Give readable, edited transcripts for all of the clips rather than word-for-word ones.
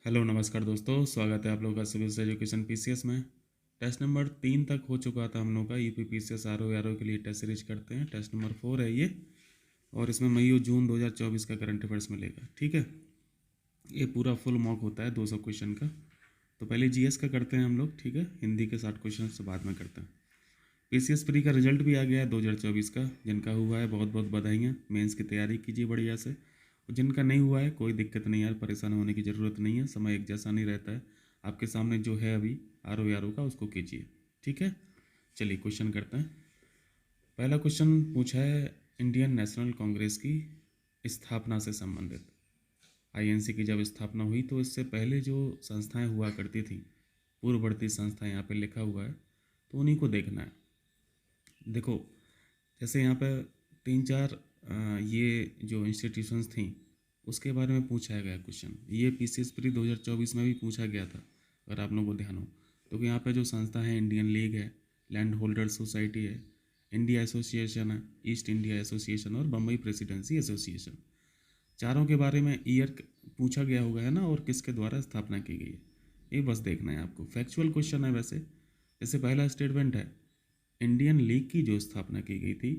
Hello नमस्कार दोस्तों, स्वागत है आप लोगों का सिविल एजुकेशन पीसीएस में। टेस्ट नंबर 3 तक हो चुका था हम लोग का। यूपी पीसीएस आर के लिए टेस्ट सीरीज करते हैं। टेस्ट नंबर 4 है ये, और इसमें मई और जून 2024 का करंट अफेयर्स मिलेगा। ठीक है, ये पूरा फुल मॉक होता है 200 क्वेश्चन का। तो पहले जीएस का करते हैं हम लोग, ठीक है। हिंदी के 60 क्वेश्चन से बाद में करते हैं। पीसीएस प्री का रिजल्ट भी आ गया है 2024 का। जिनका हुआ है बहुत बहुत बधाइयाँ। मेंस की तैयारी कीजिए बढ़िया से। और जिनका नहीं हुआ है कोई दिक्कत नहीं यार, परेशान होने की ज़रूरत नहीं है। समय एक जैसा नहीं रहता है। आपके सामने जो है अभी आर ओ का, उसको कीजिए। ठीक है, चलिए क्वेश्चन करते हैं। पहला क्वेश्चन पूछा है इंडियन नेशनल कांग्रेस की स्थापना से संबंधित। आईएनसी की जब स्थापना हुई तो इससे पहले जो संस्थाएं हुआ करती थी, पूर्ववर्ती संस्थाएं यहाँ पे लिखा हुआ है, तो उन्हीं को देखना है। देखो, जैसे यहाँ पे 3-4 ये जो इंस्टीट्यूशंस थी उसके बारे में पूछा गया क्वेश्चन। ये पीसीएस प्री 2024 में भी पूछा गया था, अगर आप लोगों को ध्यान हो तो। यहाँ पे जो संस्था है, इंडियन लीग है, लैंड होल्डर्स सोसाइटी है, इंडिया एसोसिएशन है, ईस्ट इंडिया एसोसिएशन और बम्बई प्रेसिडेंसी एसोसिएशन, चारों के बारे में ईयर पूछा गया होगा, है ना, और किसके द्वारा स्थापना की गई है, ये बस देखना है आपको। फैक्चुअल क्वेश्चन है वैसे। जैसे पहला स्टेटमेंट है, इंडियन लीग की जो स्थापना की गई थी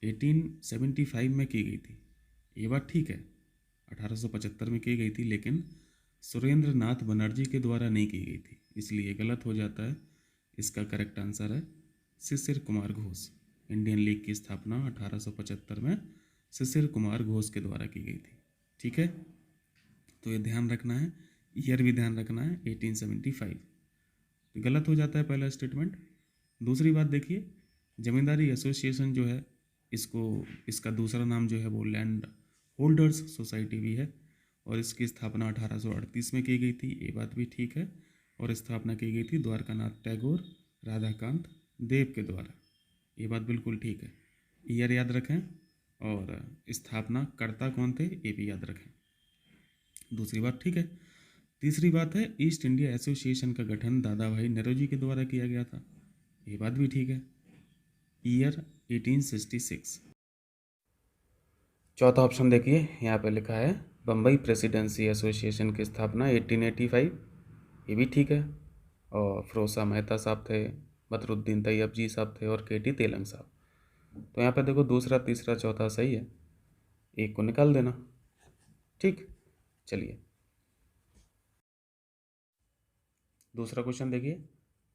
1875 में की गई थी। ये बात ठीक है, 1875 में की गई थी, लेकिन सुरेंद्र नाथ बनर्जी के द्वारा नहीं की गई थी, इसलिए गलत हो जाता है। इसका करेक्ट आंसर है शिशिर कुमार घोष। इंडियन लीग की स्थापना 1875 में शिशिर कुमार घोष के द्वारा की गई थी। ठीक है, तो ये ध्यान रखना है, ईयर भी ध्यान रखना है, 1875। तो गलत हो जाता है पहला स्टेटमेंट। दूसरी बात देखिए, जमींदारी एसोसिएशन जो है, इसका दूसरा नाम जो है वो लैंड होल्डर्स सोसाइटी भी है, और इसकी स्थापना 1838 में की गई थी, ये बात भी ठीक है। और स्थापना की गई थी द्वारकानाथ टैगोर राधाकांत देव के द्वारा, ये बात बिल्कुल ठीक है। ईयर याद रखें, और स्थापना कर्ता कौन थे ये भी याद रखें। दूसरी बात ठीक है। तीसरी बात है, ईस्ट इंडिया एसोसिएशन का गठन दादा भाई नौरोजी के द्वारा किया गया था, ये बात भी ठीक है। ईयर 1866। चौथा ऑप्शन देखिए, यहाँ पे लिखा है बम्बई प्रेसिडेंसी एसोसिएशन की स्थापना 1885, ये भी ठीक है। और फिरोसा मेहता साहब थे, बदरुद्दीन तैयब जी साहब थे, और केटी तेलंग साहब। तो यहाँ पे देखो दूसरा तीसरा चौथा सही है, एक को निकाल देना। ठीक, चलिए दूसरा क्वेश्चन देखिए।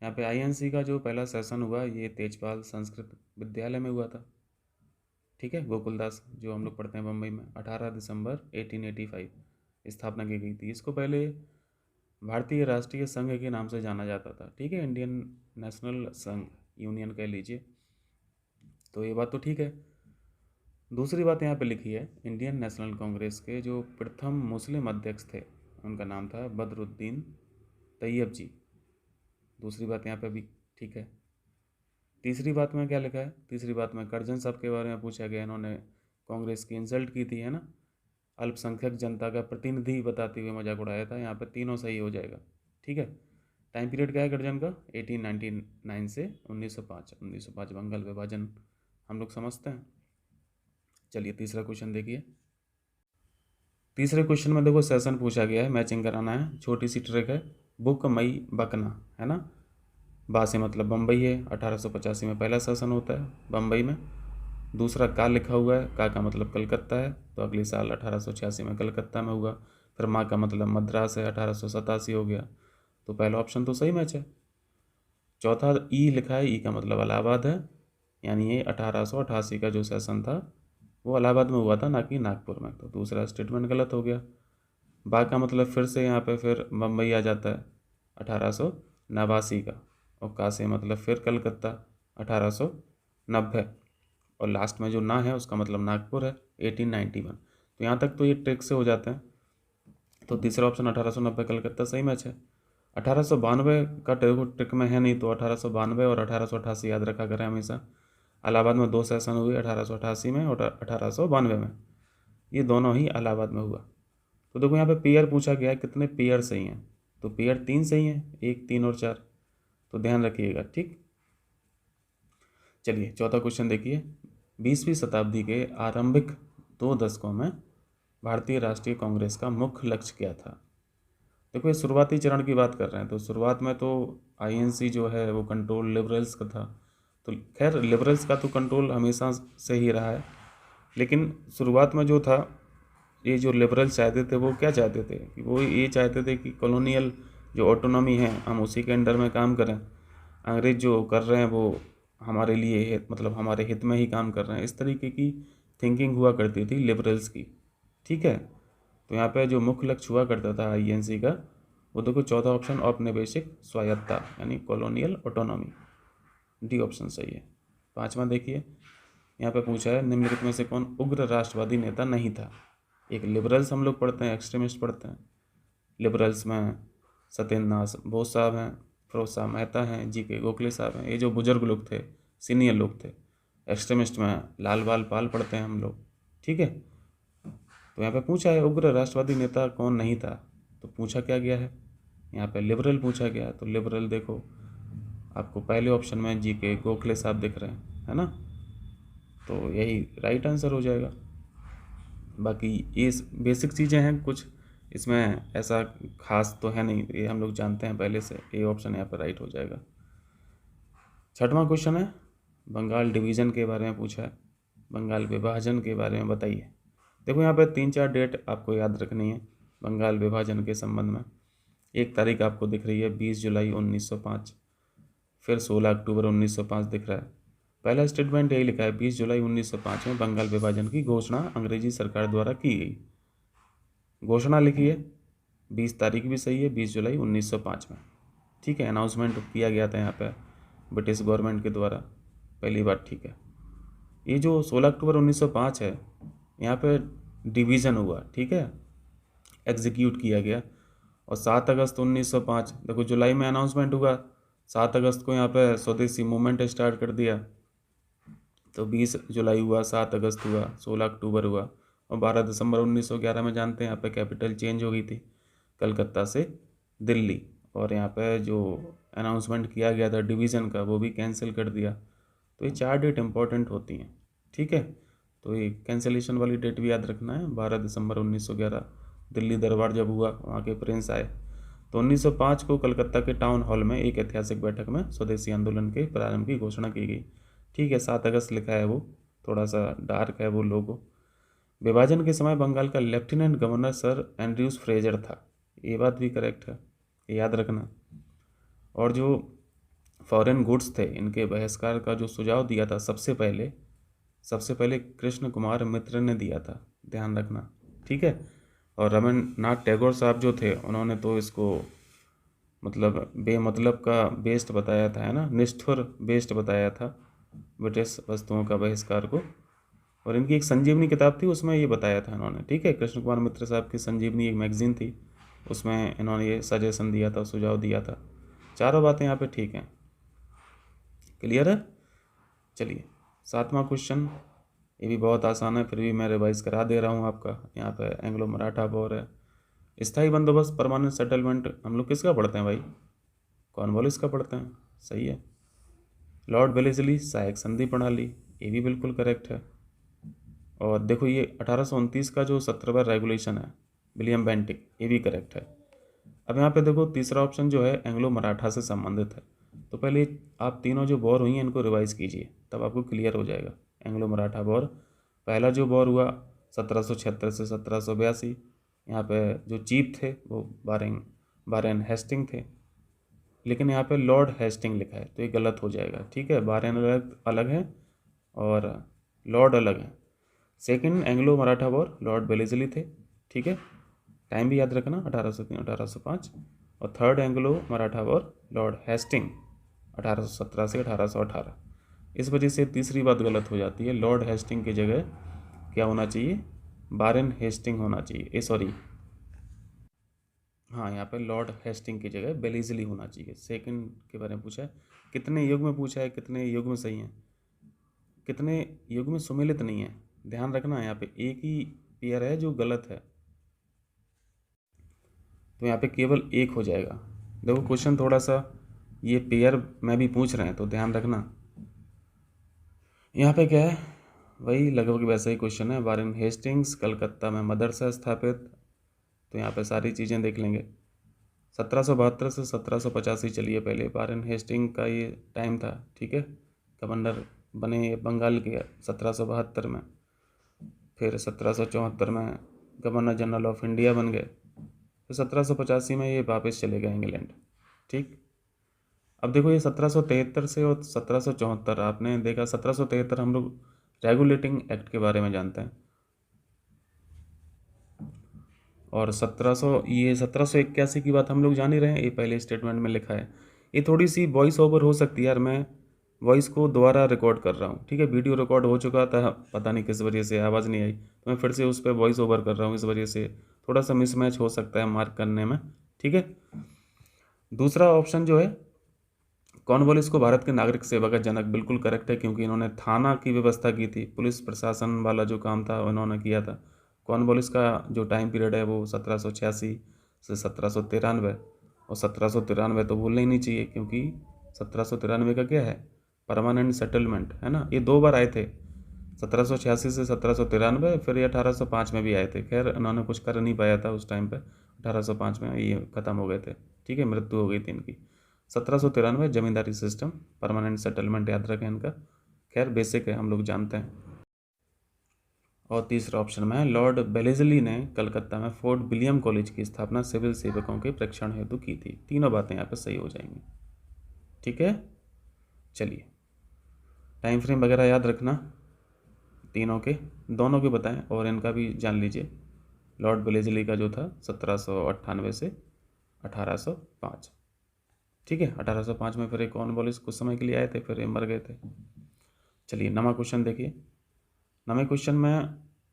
यहाँ पे आईएनसी का जो पहला सेशन हुआ ये तेजपाल संस्कृत विद्यालय में हुआ था। ठीक है, गोकुलदास जो हम लोग पढ़ते हैं बम्बई में, 18 दिसंबर 1885 स्थापना की गई थी। इसको पहले भारतीय राष्ट्रीय संघ के नाम से जाना जाता था। ठीक है, इंडियन नेशनल संघ, यूनियन कह लीजिए। तो ये बात तो ठीक है। दूसरी बात यहाँ पे लिखी है, इंडियन नेशनल कांग्रेस के जो प्रथम मुस्लिम अध्यक्ष थे उनका नाम था बदरुद्दीन तैयब जी। दूसरी बात यहाँ पे भी ठीक है। तीसरी बात में क्या लिखा है, तीसरी बात में करजन साहब के बारे में पूछा गया, इन्होंने कांग्रेस की इंसल्ट की थी, है ना, अल्पसंख्यक जनता का प्रतिनिधि बताते हुए मजाक उड़ाया था। यहाँ पे तीनों सही हो जाएगा। ठीक है, टाइम पीरियड क्या है करजन का, 1899 से 1905। 1905 बंगाल विभाजन हम लोग समझते हैं। चलिए तीसरा क्वेश्चन देखिए। तीसरे क्वेश्चन में देखो सेशन पूछा गया है, मैचिंग कराना है, छोटी सी ट्रिक है। बुक मई बकना, है ना, बा से मतलब बम्बई है, 1885 में पहला सेशन होता है बम्बई में। दूसरा का लिखा हुआ है, का मतलब कलकत्ता है, तो अगले साल 1886 में कलकत्ता में हुआ। फिर माँ का मतलब मद्रास है, 1887 हो गया। तो पहला ऑप्शन तो सही मैच है। चौथा ई लिखा है, ई का मतलब इलाहाबाद है, यानी ये 1888 का जो सेशन था वो इलाहाबाद में हुआ था, ना कि नागपुर में। तो दूसरा स्टेटमेंट गलत हो गया। बा का मतलब फिर से यहाँ पे फिर बम्बई आ जाता है, 1889 का। और का से मतलब फिर कलकत्ता, 1890। और लास्ट में जो ना है उसका मतलब नागपुर है, 1891। तो यहाँ तक तो ये ट्रिक से हो जाते हैं। तो तीसरा ऑप्शन 1890 कलकत्ता सही मैच है। 1892 का ट्रिक में है नहीं, तो 1892 और 1888 याद रखा करें हमेशा। इलाहाबाद में 2 सेशन हुए, 1888 में और 1892 में, ये दोनों ही इलाहाबाद में हुआ। तो देखो यहाँ पे पेयर पूछा गया है, कितने पेयर सही हैं, तो पेयर 3 सही हैं, 1, 3 और 4। तो ध्यान रखिएगा। ठीक, चलिए चौथा क्वेश्चन देखिए। 20वीं शताब्दी के आरंभिक 2 दशकों में भारतीय राष्ट्रीय कांग्रेस का मुख्य लक्ष्य क्या था। देखो ये शुरुआती चरण की बात कर रहे हैं, तो शुरुआत में तो आईएनसी जो है वो कंट्रोल लिबरल्स का था। तो खैर लिबरल्स का तो कंट्रोल हमेशा से ही रहा है, लेकिन शुरुआत में जो था, ये जो लिबरल्स चाहते थे वो क्या चाहते थे कि वो ये चाहते थे कि कॉलोनियल जो ऑटोनॉमी है हम उसी के अंडर में काम करें। अंग्रेज जो कर रहे हैं वो हमारे लिए मतलब हमारे हित में ही काम कर रहे हैं, इस तरीके की थिंकिंग हुआ करती थी लिबरल्स की। ठीक है, तो यहाँ पे जो मुख्य लक्ष्य हुआ करता था आईएनसी का, वो देखो चौथा ऑप्शन औपनिवेशिक स्वायत्तता यानी कॉलोनियल ऑटोनॉमी, डी ऑप्शन सही है। पांचवा देखिए, यहाँ पे पूछा है निम्नलिखित में से कौन उग्र राष्ट्रवादी नेता नहीं था। एक लिबरल्स हम लोग पढ़ते हैं, एक्सट्रीमिस्ट पढ़ते हैं। लिबरल्स में सत्येंद्र नाथ बोस साहब हैं, फिरोज शाह मेहता हैं, जी.के. गोखले साहब हैं, ये जो बुजुर्ग लोग थे, सीनियर लोग थे। एक्सट्रीमिस्ट में लाल बाल पाल पढ़ते हैं हम लोग। ठीक है, तो यहाँ पे पूछा है उग्र राष्ट्रवादी नेता कौन नहीं था, तो पूछा क्या गया है, यहाँ पे लिबरल पूछा गया है। तो लिबरल देखो आपको पहले ऑप्शन में जी.के. गोखले साहब दिख रहे हैं, है ना, तो यही राइट आंसर हो जाएगा। बाकी ये बेसिक चीज़ें हैं, कुछ इसमें ऐसा खास तो है नहीं, ये हम लोग जानते हैं पहले से। ए ऑप्शन यहाँ पर राइट हो जाएगा। छठवां क्वेश्चन है बंगाल डिवीज़न के बारे में पूछा है, बंगाल विभाजन के बारे में बताइए। देखो यहाँ पे 3-4 डेट आपको याद रखनी है बंगाल विभाजन के संबंध में। एक तारीख आपको दिख रही है 20 जुलाई 1905, फिर 16 अक्टूबर 1905 दिख रहा है। पहला स्टेटमेंट यही लिखा है 20 जुलाई 1905 में बंगाल विभाजन की घोषणा अंग्रेजी सरकार द्वारा की गई। घोषणा लिखी है, 20 तारीख भी सही है, 20 जुलाई 1905 में। ठीक है, अनाउंसमेंट किया गया था यहाँ पे ब्रिटिश गवर्नमेंट के द्वारा, पहली बात। ठीक है, ये जो 16 अक्टूबर 1905 है, यहाँ पे डिवीज़न हुआ, ठीक है, एग्जीक्यूट किया गया। और 7 अगस्त 1905 देखो जुलाई में अनाउंसमेंट हुआ, 7 अगस्त को यहाँ पे स्वदेशी मूवमेंट स्टार्ट कर दिया। तो 20 जुलाई हुआ, 7 अगस्त हुआ, 16 अक्टूबर हुआ, और 12 दिसंबर 1911 में जानते हैं यहाँ पे कैपिटल चेंज हो गई थी कलकत्ता से दिल्ली। और यहाँ पे जो अनाउंसमेंट किया गया था डिवीज़न का वो भी कैंसिल कर दिया। तो ये 4 डेट इंपॉर्टेंट होती हैं। ठीक है, तो ये कैंसिलेशन वाली डेट भी याद रखना है। 12 दिसंबर 1911 दिल्ली दरबार जब हुआ, वहाँ के प्रिंस आए। तो 1905 को कलकत्ता के टाउन हॉल में एक ऐतिहासिक बैठक में स्वदेशी आंदोलन के प्रारंभ की घोषणा की गई। ठीक है, 7 अगस्त लिखा है, वो थोड़ा सा डार्क है वो लोगो। विभाजन के समय बंगाल का lieutenant governor sir Andrews Fraser था, ये बात भी करेक्ट है, ये याद रखना। और जो फॉरेन गुड्स थे इनके बहिष्कार का जो सुझाव दिया था सबसे पहले कृष्ण कुमार मित्र ने दिया था, ध्यान रखना। ठीक है, और रवींद्रनाथ टैगोर साहब जो थे उन्होंने तो इसको मतलब बेमतलब का बेस्ट बताया था, है ना, निष्ठुर बेस्ट बताया था ब्रिटिश वस्तुओं का बहिष्कार को। और इनकी एक संजीवनी किताब थी, उसमें ये बताया था इन्होंने। ठीक है, कृष्ण कुमार मित्र साहब की संजीवनी एक मैगजीन थी, उसमें इन्होंने ये सजेशन दिया था, सुझाव दिया था। चारों बातें यहाँ पे ठीक हैं, क्लियर है। चलिए 7वां क्वेश्चन, ये भी बहुत आसान है, फिर भी मैं रिवाइज करा दे रहा हूँ आपका। यहाँ पे एंग्लो मराठा वॉर है, स्थायी बंदोबस्त परमानेंट सेटलमेंट हम लोग किसका पढ़ते हैं भाई, कॉर्नवालिस का पढ़ते हैं, सही है। लॉर्ड वेलेस्ली सहायक संधि प्रणाली, ये भी बिल्कुल करेक्ट है। और देखो ये 1829 का जो 17वां रेगुलेशन है विलियम बेंटिक, ये भी करेक्ट है। अब यहाँ पे देखो तीसरा ऑप्शन जो है एंग्लो मराठा से संबंधित है। तो पहले आप तीनों जो वॉर हुई हैं इनको रिवाइज कीजिए, तब आपको क्लियर हो जाएगा। एंग्लो मराठा वॉर, पहला जो वॉर हुआ 1776 से 1782, यहाँ पे जो चीफ थे वो बारेन हेस्टिंग थे, लेकिन यहाँ पे लॉर्ड हेस्टिंग लिखा है तो ये गलत हो जाएगा। ठीक है, बारेन अलग अलग है और लॉर्ड अलग है। Second Anglo Maratha war Lord Wellesley थे। ठीक है, टाइम भी याद रखना 1803 1805। और third Anglo Maratha war Lord Hasting 1817 से 1818। इस वजह से तीसरी बात गलत हो जाती है, लॉर्ड हेस्टिंग की जगह क्या होना चाहिए, बारेन हेस्टिंग होना चाहिए, सॉरी, हाँ यहाँ पे लॉर्ड हेस्टिंग की जगह वेलेस्ली होना चाहिए। सेकंड के बारे में पूछा है, कितने युग में पूछा है, कितने युग में सही है, कितने युग में सुमेलित नहीं है, ध्यान रखना। यहाँ पे एक ही पेयर है जो गलत है, तो यहाँ पे केवल एक हो जाएगा। देखो क्वेश्चन थोड़ा सा ये पेयर में भी पूछ रहे हैं तो ध्यान रखना। यहाँ पे क्या है, वही लगभग वैसा ही क्वेश्चन है, वारेन हेस्टिंग्स कलकत्ता में मदरसा स्थापित, तो यहाँ पे सारी चीज़ें देख लेंगे। 1772 से 1785 चलिए, पहले वारेन हेस्टिंग का ये टाइम था, ठीक है, गवर्नर बने बंगाल के 1772 में। फिर 1774 में गवर्नर जनरल ऑफ इंडिया बन गए। फिर 1785 में ये वापस चले गए इंग्लैंड, ठीक। अब देखो ये 1773 से और 1774 आपने देखा, 1773 हम लोग रेगुलेटिंग एक्ट के बारे में जानते हैं, और 1781 की बात हम लोग जान ही रहे हैं, ये पहले स्टेटमेंट में लिखा है। ये थोड़ी सी वॉइस ओवर हो सकती है यार, मैं वॉइस को दोबारा रिकॉर्ड कर रहा हूँ, ठीक है, वीडियो रिकॉर्ड हो चुका था, पता नहीं किस वजह से आवाज़ नहीं आई, तो मैं फिर से उस पर वॉइस ओवर कर रहा हूँ, इस वजह से थोड़ा सा मिसमैच हो सकता है मार्क करने में, ठीक है। दूसरा ऑप्शन जो है, कॉर्नवालिस को भारत के नागरिक सेवा का जनक, बिल्कुल करेक्ट है, क्योंकि इन्होंने थाना की व्यवस्था की थी, पुलिस प्रशासन वाला जो काम था इन्होंने किया था। कॉर्नवालिस का जो टाइम पीरियड है वो 1786 से 1793, और 1793 तो भूलना ही नहीं चाहिए, क्योंकि 1793 का क्या है, परमानेंट सेटलमेंट है ना, ये 2 बार आए थे, 1786 से 1793, फिर ये 1805 में भी आए थे। खैर इन्होंने कुछ कर नहीं पाया था उस टाइम पे, 1805 में ये ख़त्म हो गए थे, ठीक है, मृत्यु हो गई थी इनकी। 1793 जमींदारी सिस्टम, परमानेंट सेटलमेंट याद रखें इनका, खैर बेसिक है, हम लोग जानते हैं। और तीसरा ऑप्शन में है, लॉर्ड बेलेजली ने कलकत्ता में फोर्ट विलियम कॉलेज की स्थापना सिविल सेवकों के प्रशिक्षण हेतु की थी। तीनों बातें यहाँ पे सही हो जाएंगी, ठीक है। चलिए टाइम फ्रेम वगैरह याद रखना, तीनों के, दोनों के बताएं, और इनका भी जान लीजिए। लॉर्ड बेलेजली का जो था 1798 से 1805, ठीक है, 1805 में फिर एक कॉर्नवालिस कुछ समय के लिए आए थे, फिर ये मर गए थे। चलिए नवा क्वेश्चन देखिए। नवे क्वेश्चन में,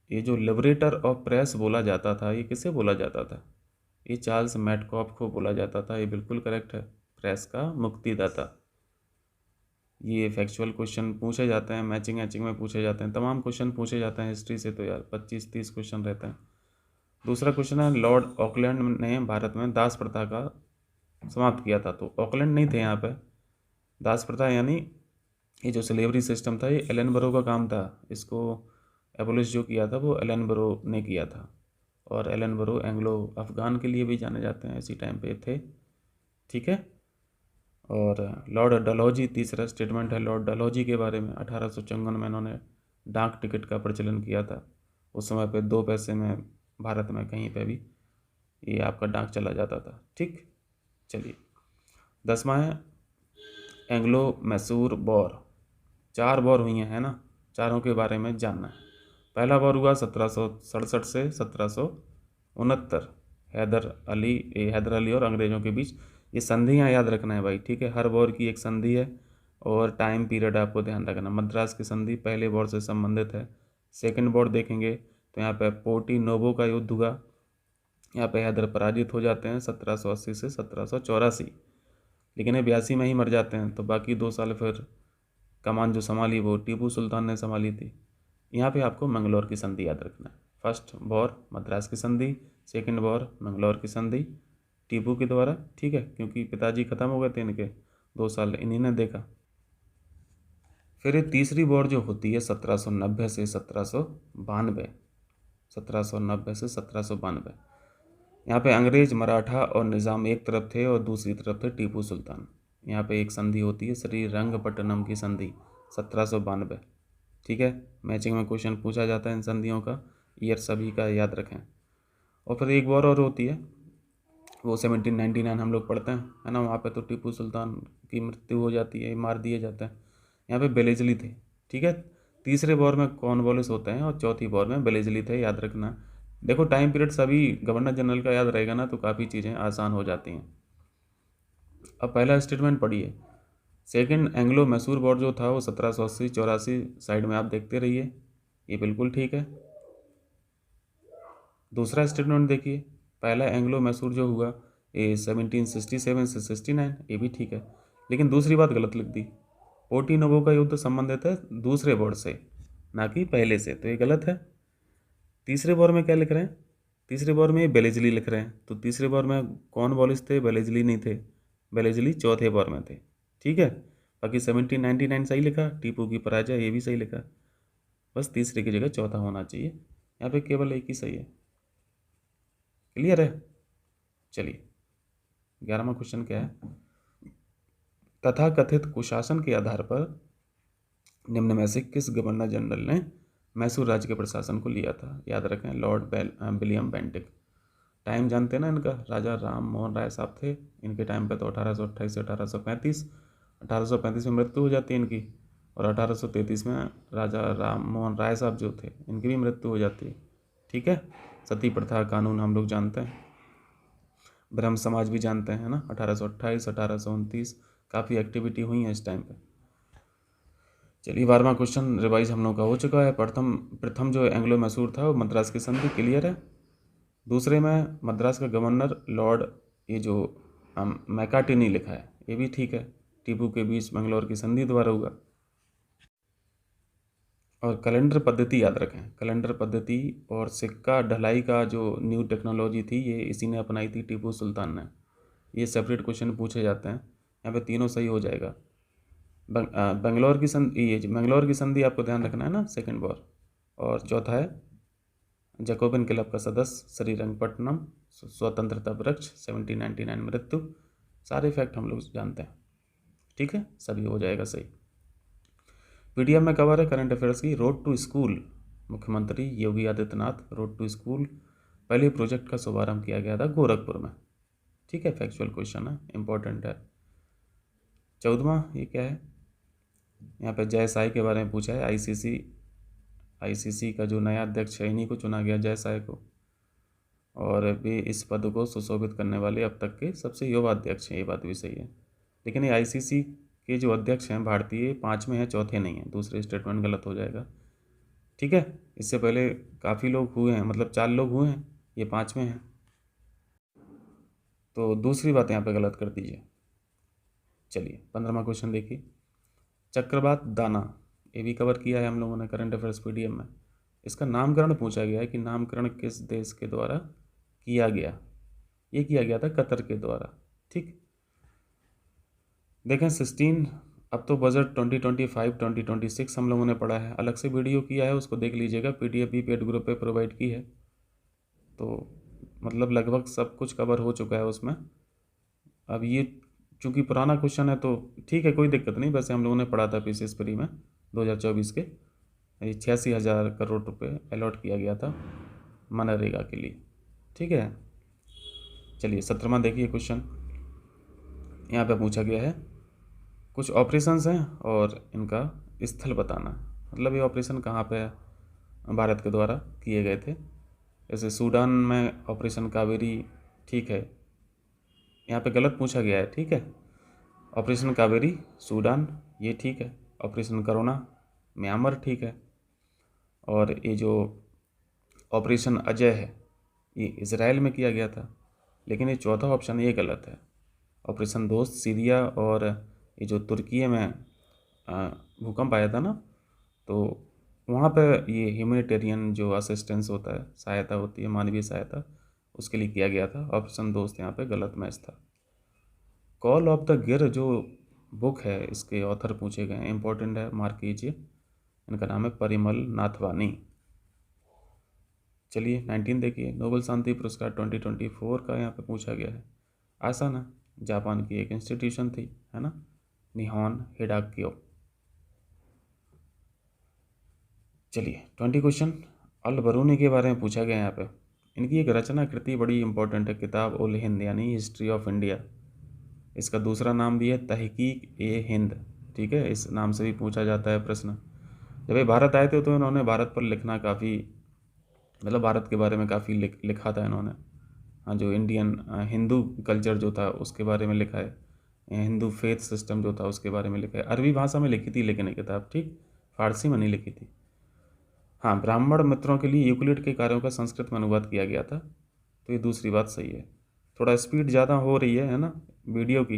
ये जो लिबरेटर ऑफ प्रेस बोला जाता था, ये किसे बोला जाता था? ये चार्ल्स मैडकॉफ को बोला जाता था, ये बिल्कुल करेक्ट है, प्रेस का मुक्तिदाता। ये फैक्चुअल क्वेश्चन पूछे जाते हैं, मैचिंग एचिंग में पूछे जाते हैं, तमाम क्वेश्चन पूछे जाते हैं हिस्ट्री से, तो यार 25-30 क्वेश्चन रहते हैं। दूसरा क्वेश्चन है, लॉर्ड ऑकलैंड ने भारत में दास प्रथा का समाप्त किया था। तो ऑकलैंड नहीं थे यहाँ पे, दास प्रथा यानी ये जो स्लेवरी सिस्टम था, ये एलन बरो का काम था, इसको एबोलिश जो किया था वो एलन बरो ने किया था, और एलन बरो एंग्लो अफगान के लिए भी जाने जाते हैं, इसी टाइम पे थे, ठीक है। और लॉर्ड डलहौजी, तीसरा स्टेटमेंट है लॉर्ड डलहौजी के बारे में। 1854 में इन्होंने डाक टिकट का प्रचलन किया था, उस समय पे 2 पैसे में भारत में कहीं पे भी ये आपका डाक चला जाता था, ठीक। चलिए 10वां है, एंग्लो मैसूर वॉर। 4 वॉर हुई हैं, है ना, चारों के बारे में जानना है। पहला वॉर हुआ 1767 से 1769, हैदर अली और अंग्रेज़ों के बीच। ये संधियाँ याद रखना है भाई, ठीक है, हर वॉर की एक संधि है, और टाइम पीरियड आपको ध्यान रखना। मद्रास की संधि पहले वॉर से संबंधित है। सेकेंड वॉर देखेंगे तो यहाँ पे पोर्टी नोवो का युद्ध हुआ, यहाँ पे हैदर पराजित हो जाते हैं 1780 से 1784, लेकिन ये 82 में ही मर जाते हैं, तो बाकी 2 साल फिर कमान जो संभाली वो टीपू सुल्तान ने संभाली थी। यहाँ पे आपको मंगलौर की संधि याद रखना है। फर्स्ट वॉर मद्रास की संधि, सेकंड वॉर मंगलौर की संधि टीपू के द्वारा, ठीक है, क्योंकि पिताजी खत्म हो गए थे इनके, 2 साल इन्हीं ने देखा। फिर ये तीसरी वॉर जो होती है 1790 से 1792, 1790 से 1792, यहाँ पे अंग्रेज, मराठा और निज़ाम एक तरफ थे, और दूसरी तरफ थे टीपू सुल्तान। यहाँ पे एक संधि होती है श्रीरंगपट्टनम की संधि 1792, ठीक है। मैचिंग में क्वेश्चन पूछा जाता है इन संधियों का, ईयर सभी का याद रखें। और फिर एक वॉर और होती है, वो 1799 हम लोग पढ़ते हैं, है ना, वहाँ पे तो टीपू सुल्तान की मृत्यु हो जाती है, मार दिए जाते हैं। यहाँ पे बेलेजली थे, ठीक है। तीसरे वॉर में कॉर्नवालिस होते हैं, और चौथी वॉर में बेलेजली थे, याद रखना। देखो टाइम पीरियड सभी गवर्नर जनरल का याद रहेगा ना, तो काफ़ी चीज़ें आसान हो जाती हैं। अब पहला स्टेटमेंट पढ़िए। सेकंड एंग्लो मैसूर वॉर जो था वो 1780-84, साइड में आप देखते रहिए, ये बिल्कुल ठीक है। दूसरा स्टेटमेंट देखिए, पहला एंग्लो मैसूर जो हुआ ये 1767 से 69, ये भी ठीक है, लेकिन दूसरी बात गलत लिख दी। पोर्टी नोवो का युद्ध संबंधित है दूसरे वॉर से, ना कि पहले से, तो ये गलत है। तीसरे वॉर में क्या लिख रहे हैं, तीसरे वॉर में बेलेजली लिख रहे हैं, तो तीसरे वॉर में कॉर्नवालिस थे, बेलेजली नहीं थे, बेलेजली चौथे वॉर में थे, ठीक है। बाकी 1799 सही लिखा, टीपू की पराजय ये भी सही लिखा, बस तीसरे की जगह चौथा होना चाहिए, यहाँ पे केवल एक ही सही है। क्लियर है? चलिए 11वां क्वेश्चन क्या है, तथाकथित कुशासन के आधार पर निम्न में से किस गवर्नर जनरल ने मैसूर राज्य के प्रशासन को लिया था? याद रखें, लॉर्ड विलियम बेंटिक। टाइम जानते हैं ना इनका, राजा राम मोहन राय साहब थे, इनके टाइम पे तो 1828 से 1835, 1835 में मृत्यु हो जाती है इनकी, और 1833 में राजा राम मोहन राय साहब जो थे इनकी भी मृत्यु हो जाती है। ठीक है, सती प्रथा कानून हम लोग जानते हैं, ब्रह्म समाज भी जानते हैं ना, 1828 1829 काफ़ी एक्टिविटी हुई है इस टाइम पे। चलिए 12वां क्वेश्चन रिवाइज हम लोग का हो चुका है। प्रथम जो एंग्लो मैसूर था वो मद्रास की संधि क्लियर है। दूसरे में मद्रास का गवर्नर लॉर्ड, ये जो मैकार्टिनी लिखा है ये भी ठीक है, टीपू के बीच मंगलौर की संधि द्वारा हुआ। और कैलेंडर पद्धति याद रखें, कैलेंडर पद्धति और सिक्का ढलाई का जो न्यू टेक्नोलॉजी थी ये इसी ने अपनाई थी, टीपू सुल्तान ने। ये सेपरेट क्वेश्चन पूछे जाते हैं, यहाँ पे तीनों सही हो जाएगा। बेंगलोर की संधि, ये मंगलौर की संधि आपको ध्यान रखना है ना, सेकेंड बार। और चौथा है जैकोबिन क्लब का सदस्य श्रीरंगपट्टनम, स्वतंत्रता वृक्ष 1799 मृत्यु। सारे फैक्ट हम लोग जानते हैं, ठीक है, सभी हो जाएगा सही। पीडीएफ में कवर है करंट अफेयर्स की, रोड टू स्कूल, मुख्यमंत्री Yogi Adityanath road to school पहले प्रोजेक्ट का शुभारंभ किया गया था गोरखपुर में। ठीक है, फैक्चुअल क्वेश्चन है, इंपॉर्टेंट है। 14वां ये क्या है, यहाँ पे जय साई के बारे में पूछा है। आईसीसी का जो नया अध्यक्ष है इन्हीं को चुना गया, जय साई को, और वे इस पद को सुशोभित करने वाले अब तक के सबसे युवा अध्यक्ष हैं, ये बात भी सही है। लेकिन ये आईसीसी के जो अध्यक्ष हैं भारतीय 5 में हैं, चौथे नहीं हैं, दूसरे स्टेटमेंट गलत हो जाएगा। ठीक है, इससे पहले काफ़ी लोग हुए हैं, मतलब 4 लोग हुए हैं, ये 5 में हैं, तो दूसरी बात यहाँ पे गलत कर दीजिए। चलिए 15वां क्वेश्चन देखिए, चक्रवात दाना, ये भी कवर किया है हम लोगों ने करंट अफेयर्स पीडीएफ में। इसका नामकरण पूछा गया है कि नामकरण किस देश के द्वारा किया गया? ये किया गया था कतर के द्वारा। ठीक, देखें 16, अब तो बजट 2025 2026 हम लोगों ने पढ़ा है, अलग से वीडियो किया है, उसको देख लीजिएगा, पीडीएफ भी पेड ग्रुप पे प्रोवाइड की है, तो मतलब लगभग सब कुछ कवर हो चुका है उसमें। अब ये चूँकि पुराना क्वेश्चन है तो ठीक है, कोई दिक्कत नहीं, वैसे हम लोगों ने पढ़ा था पीसीएस प्री में 2024 के, 86,000 करोड़ रुपए अलॉट किया गया था मनरेगा के लिए। ठीक है, चलिए 17वां देखिए क्वेश्चन, यहाँ पे पूछा गया है कुछ ऑपरेशंस हैं और इनका स्थल बताना, मतलब ये ऑपरेशन कहाँ पे भारत के द्वारा किए गए थे। जैसे सूडान में ऑपरेशन कावेरी, ठीक है, यहाँ पे गलत पूछा गया है। ठीक है, ऑपरेशन कावेरी सूडान ये ठीक है, ऑपरेशन करुणा म्यांमार ठीक है, और ये जो ऑपरेशन अजय है ये इजराइल में किया गया था। लेकिन ये चौथा ऑप्शन ये गलत है, ऑपरेशन दोस्त सीरिया, और ये जो तुर्की में भूकंप आया था ना, तो वहाँ पे ये ह्यूमैनिटेरियन जो असिस्टेंस होता है, सहायता होती है, मानवीय सहायता, उसके लिए किया गया था। ऑप्शन दोस्त यहाँ पे गलत मैच था। कॉल ऑफ द गिर जो बुक है इसके ऑथर पूछे गए हैं, इंपॉर्टेंट है, मार्क कीजिए। इनका नाम है परिमल नाथवानी। चलिए 19 देखिए, नोबेल शांति पुरस्कार 2024 का यहाँ पे पूछा गया है। आसान है, जापान की एक इंस्टीट्यूशन थी, है ना, निहॉन हिडाक्यो। चलिए 20 क्वेश्चन, अल बरूनी के बारे में पूछा गया यहाँ पे। इनकी एक रचना कृति बड़ी इंपॉर्टेंट है, किताब उल हिंद यानी हिस्ट्री ऑफ इंडिया। इसका दूसरा नाम भी है तहकीक ए हिंद। ठीक है, इस नाम से भी पूछा जाता है प्रश्न। जब ये भारत आए थे तो इन्होंने भारत पर लिखना काफ़ी, मतलब भारत के बारे में काफ़ी लिखा था इन्होंने। हाँ, जो इंडियन हिंदू कल्चर जो था उसके बारे में लिखा है, हिंदू फेथ सिस्टम जो था उसके बारे में लिखा है। अरबी भाषा में लिखी थी लेकिन ये किताब, ठीक, फारसी में नहीं लिखी थी। हाँ, ब्राह्मण मित्रों के लिए यूक्लिड के कार्यों का संस्कृत में अनुवाद किया गया था, तो ये दूसरी बात सही है। थोड़ा स्पीड ज़्यादा हो रही है ना वीडियो की,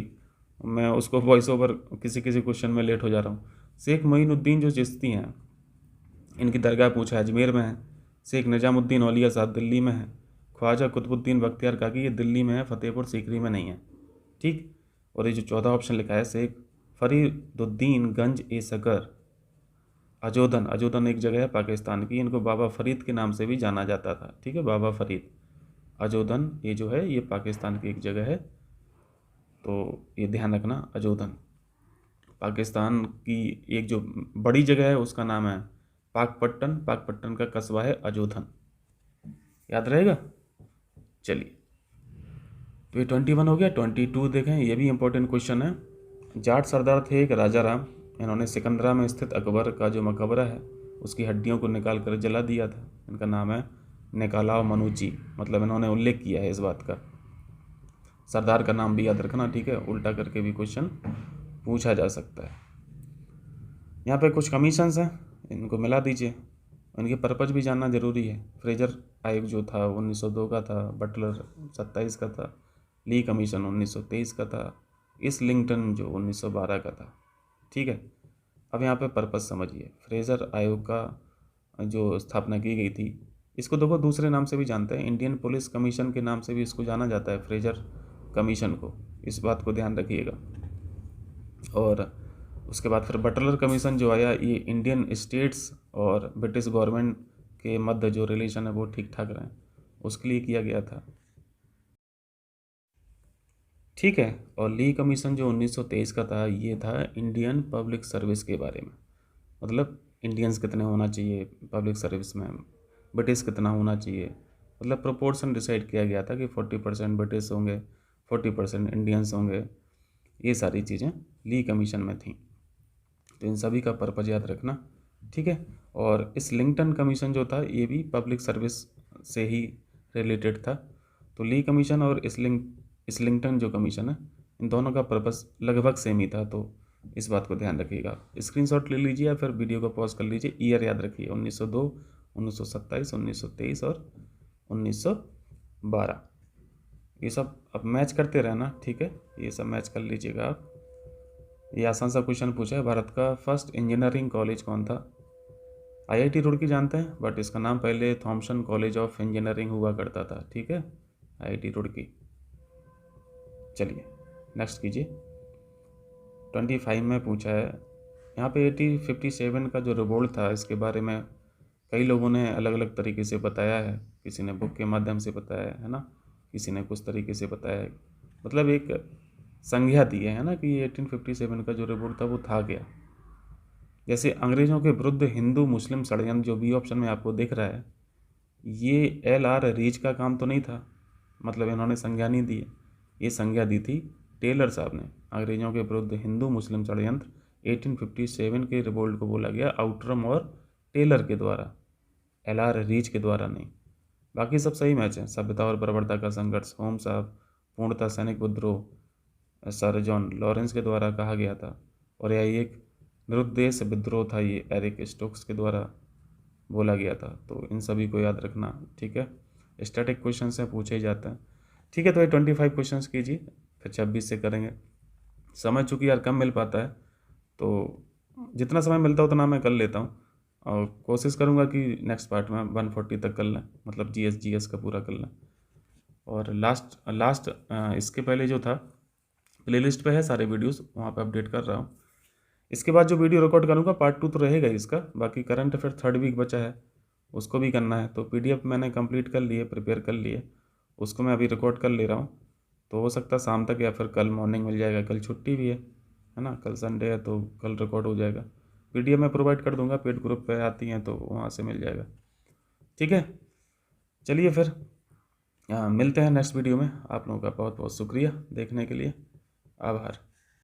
मैं उसको वॉइस ओवर किसी किसी क्वेश्चन में लेट हो जा रहा हूँ। शेख मोइनुद्दीन जो चिश्ती हैं, इनकी दरगाह पूछा अजमेर में है। शेख निजामुद्दीन औलिया साहब दिल्ली में है। ख्वाजा कुतुबुद्दीन बख्तियार काकी ये दिल्ली में है, फतेहपुर सीकरी में नहीं है। ठीक, और ये जो चौथा ऑप्शन लिखा है शेख फरीदुद्दीन गंज ए सकर अजोधन, अजोधन एक जगह है पाकिस्तान की, इनको बाबा फरीद के नाम से भी जाना जाता था। ठीक है, बाबा फरीद, अजोधन ये जो है ये पाकिस्तान की एक जगह है, तो ये ध्यान रखना, अजोधन। पाकिस्तान की एक जो बड़ी जगह है उसका नाम है पाकपट्टन, पाकपट्टन का कस्बा है अजोधन, याद रहेगा। चलिए, तो ये 21 हो गया। 22 देखें, ये भी इंपॉर्टेंट क्वेश्चन है। जाट सरदार थे एक राजा राम, इन्होंने सिकंदरा में स्थित अकबर का जो मकबरा है उसकी हड्डियों को निकाल कर जला दिया था। इनका नाम है निकालाव मनूची, मतलब इन्होंने उल्लेख किया है इस बात का। सरदार का नाम भी याद रखना, ठीक है, उल्टा करके भी क्वेश्चन पूछा जा सकता है। यहाँ पे कुछ कमीशंस हैं, इनको मिला दीजिए, उनके पर्पज भी जानना जरूरी है। फ्रेजर आयोग जो था 1902 का था, बटलर 27 का था, ली कमीशन 1923 का था, इस्लिंगटन जो 1912 का था, ठीक है। अब यहाँ पे पर्पज समझिए। फ्रेजर आयोग का जो स्थापना की गई थी, इसको देखो दूसरे नाम से भी जानते हैं, इंडियन पुलिस कमीशन के नाम से भी इसको जाना जाता है, फ्रेजर कमीशन को, इस बात को ध्यान रखिएगा। और उसके बाद फिर बटलर कमीशन जो आया, ये इंडियन स्टेट्स और ब्रिटिश गवर्नमेंट के मध्य जो रिलेशन है वो ठीक ठाक रहें, उसके लिए किया गया था, ठीक है। और ली कमीशन जो 1923 का था, ये था इंडियन पब्लिक सर्विस के बारे में, मतलब इंडियंस कितने होना चाहिए पब्लिक सर्विस में, ब्रिटिश कितना होना चाहिए, मतलब प्रोपोर्शन डिसाइड किया गया था कि 40% ब्रिटिश होंगे, 40% इंडियंस होंगे, ये सारी चीज़ें ली कमीशन में थी। तो इन सभी का पर्पज याद रखना, ठीक है। और इस लिंकटन कमीशन जो था ये भी पब्लिक सर्विस से ही रिलेटेड था। तो ली कमीशन और इस्लिंगटन जो कमीशन है, इन दोनों का पर्पस लगभग सेम ही था, तो इस बात को ध्यान रखिएगा। स्क्रीनशॉट ले लीजिए या फिर वीडियो को पॉज कर लीजिए, ईयर याद रखिए 1902, 1927, 1923 और 1912, ये सब अब मैच करते रहना, ठीक है, ये सब मैच कर लीजिएगा आप। ये आसान सा क्वेश्चन पूछा है, भारत का फर्स्ट इंजीनियरिंग कॉलेज कौन था। आईआईटी रुड़की जानते हैं, बट इसका नाम पहले थॉमसन कॉलेज ऑफ इंजीनियरिंग हुआ करता था, ठीक है, आईआईटी रुड़की। चलिए नेक्स्ट कीजिए। 25 में पूछा है, यहाँ पे 1857 का जो रिवोल्ट था इसके बारे में कई लोगों ने अलग अलग तरीके से बताया है, किसी ने बुक के माध्यम से बताया है ना, किसी ने कुछ तरीके से बताया है, मतलब एक संज्ञा दी है ना कि 1857 का जो रिवोल्ट था वो था क्या। जैसे अंग्रेज़ों के विरुद्ध हिंदू मुस्लिम षड्यंत्र जो बी ऑप्शन में आपको दिख रहा है, ये LR रीच का काम तो नहीं था, मतलब इन्होंने संज्ञा नहीं दी है, ये संज्ञा दी थी टेलर साहब ने। अंग्रेज़ों के विरुद्ध हिंदू मुस्लिम षड्यंत्र 1857 के रिवोल्ट को बोला गया आउटरम और टेलर के द्वारा, LR रीच के द्वारा नहीं। बाकी सब सही मैच है। सभ्यता और बर्बरता का संघर्ष, होम साहब, पूर्णतः सैनिक विद्रोह, सर जॉन लॉरेंस के द्वारा कहा गया था। और यह एक निरुद्देश विद्रोह था, ये एरिक स्टोक्स के द्वारा बोला गया था। तो इन सभी को याद रखना, ठीक है। स्टैटिक क्वेश्चन से पूछे ही जाते हैं, ठीक है। तो ये 25 क्वेश्चन कीजिए, फिर 26 से करेंगे। समय चूँकि यार कम मिल पाता है, तो जितना समय मिलता है उतना मैं कर लेता हूँ, और कोशिश करूँगा कि नेक्स्ट पार्ट में 140 तक कर लें, मतलब GS का पूरा कर लें। और लास्ट इसके पहले जो था प्लेलिस्ट पे है सारे वीडियोस, वहाँ पे अपडेट कर रहा हूँ। इसके बाद जो वीडियो रिकॉर्ड करूँगा पार्ट 2 तो रहेगा ही इसका, बाकी करंट अफेयर 3rd वीक बचा है, उसको भी करना है। तो PDF मैंने कंप्लीट कर लिए, प्रिपेयर कर लिए, उसको मैं अभी रिकॉर्ड कर ले रहा हूँ। तो हो सकता है शाम तक या फिर कल मॉर्निंग मिल जाएगा, कल छुट्टी भी है ना, कल संडे है तो कल रिकॉर्ड हो जाएगा। PDF मैं प्रोवाइड कर दूंगा, पेड ग्रुप पे आती हैं तो वहाँ से मिल जाएगा, ठीक है। चलिए फिर मिलते हैं नेक्स्ट वीडियो में। आप लोगों का बहुत बहुत शुक्रिया देखने के लिए, आभार।